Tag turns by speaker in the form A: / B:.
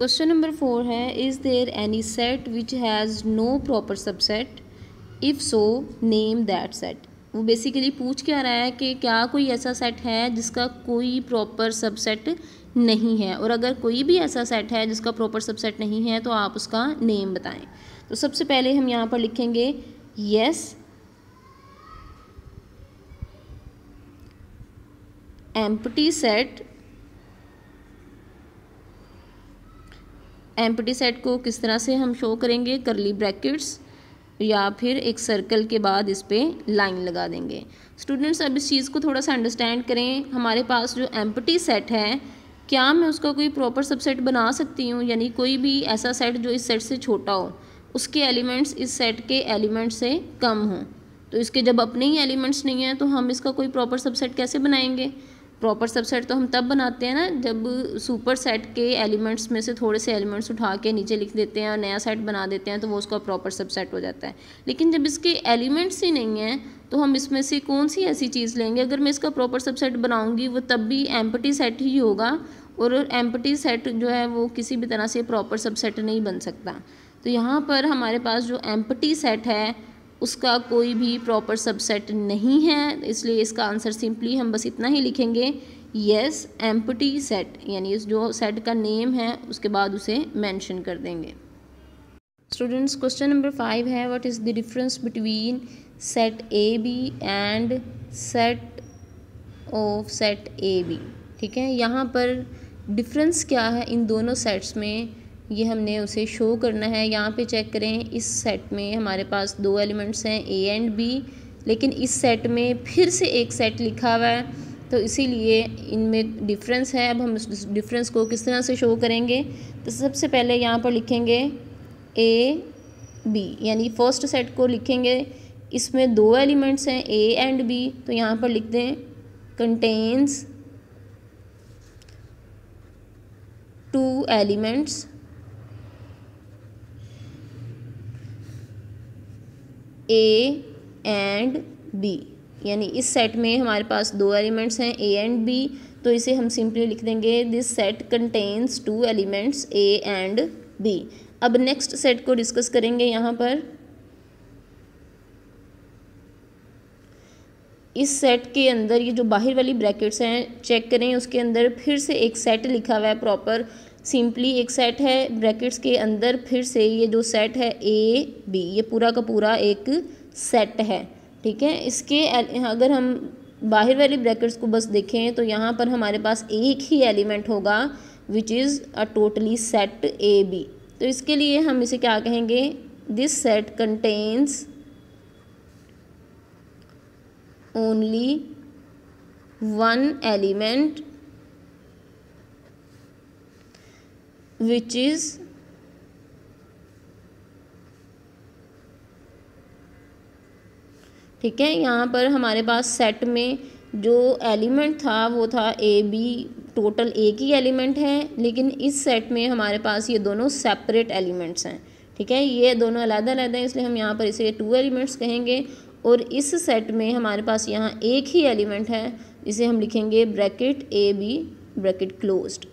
A: Question number 4 है, is there any set which has no proper subset, if so name that set. वो basically पूछ क्या रहा है कि क्या कोई ऐसा सेट है जिसका कोई प्रॉपर सबसेट नहीं है, और अगर कोई भी ऐसा सेट है जिसका प्रॉपर सबसेट नहीं है तो आप उसका नेम बताएं। तो सबसे पहले हम यहाँ पर लिखेंगे yes empty set. Empty set को किस तरह से हम शो करेंगे, करली ब्रैकेट्स या फिर एक सर्कल के बाद इस पर लाइन लगा देंगे। स्टूडेंट्स अब इस चीज़ को थोड़ा सा अंडरस्टैंड करें। हमारे पास जो एम्प्टी सेट है, क्या मैं उसका कोई प्रॉपर सबसेट बना सकती हूँ, यानी कोई भी ऐसा सेट जो इस सेट से छोटा हो, उसके एलिमेंट्स इस सेट के एलिमेंट्स से कम हों। तो इसके जब अपने ही एलिमेंट्स नहीं हैं तो हम इसका कोई प्रॉपर सबसेट कैसे बनाएंगे। प्रॉपर सबसेट तो हम तब बनाते हैं ना जब सुपर सेट के एलिमेंट्स में से थोड़े से एलिमेंट्स उठा के नीचे लिख देते हैं और नया सेट बना देते हैं, तो वो उसका प्रॉपर सबसेट हो जाता है। लेकिन जब इसके एलिमेंट्स ही नहीं हैं तो हम इसमें से कौन सी ऐसी चीज़ लेंगे। अगर मैं इसका प्रॉपर सबसेट बनाऊंगी वो तब भी एम्प्टी सेट ही होगा, और एम्प्टी सेट जो है वो किसी भी तरह से प्रॉपर सबसेट नहीं बन सकता। तो यहाँ पर हमारे पास जो एम्प्टी सेट है उसका कोई भी प्रॉपर सबसेट नहीं है, इसलिए इसका आंसर सिंपली हम बस इतना ही लिखेंगे, यस एम्प्टी सेट, यानी इस जो सेट का नेम है उसके बाद उसे मेंशन कर देंगे। स्टूडेंट्स क्वेश्चन नंबर 5 है, what is the difference between set A B and set of set A B. ठीक है, यहाँ पर डिफरेंस क्या है इन दोनों सेट्स में, ये हमने उसे शो करना है। यहाँ पे चेक करें, इस सेट में हमारे पास दो एलिमेंट्स हैं ए एंड बी, लेकिन इस सेट में फिर से एक सेट लिखा हुआ है, तो इसीलिए इनमें डिफरेंस है। अब हम उस डिफरेंस को किस तरह से शो करेंगे, तो सबसे पहले यहाँ पर लिखेंगे ए बी, यानी फर्स्ट सेट को लिखेंगे, इसमें दो एलिमेंट्स हैं ए एंड बी, तो यहाँ पर लिख दें contains two elements A and B, यानी इस सेट में हमारे पास दो एलिमेंट्स हैं ए एंड बी, तो इसे हम सिंपली लिख देंगे this set contains two elements A and B. अब नेक्स्ट सेट को डिस्कस करेंगे। यहाँ पर इस सेट के अंदर ये जो बाहर वाली ब्रैकेट्स हैं चेक करें, उसके अंदर फिर से एक सेट लिखा हुआ है प्रॉपर, सिंपली एक सेट है ब्रैकेट्स के अंदर, फिर से ये जो सेट है ए बी, ये पूरा का पूरा एक सेट है। ठीक है, इसके अगर हम बाहर वाली ब्रैकेट्स को बस देखें तो यहाँ पर हमारे पास एक ही एलिमेंट होगा which is a totally set A B. तो इसके लिए हम इसे क्या कहेंगे, this set contains only one element which is ठीक है, यहाँ पर हमारे पास सेट में जो एलिमेंट था वो था ए बी, टोटल एक ही एलिमेंट है, लेकिन इस सेट में हमारे पास ये दोनों सेपरेट एलिमेंट्स हैं। ठीक है, ये दोनों अलग अलग हैं, इसलिए हम यहाँ पर इसे टू एलिमेंट्स कहेंगे, और इस सेट में हमारे पास यहाँ एक ही एलिमेंट है, इसे हम लिखेंगे bracket A B bracket closed.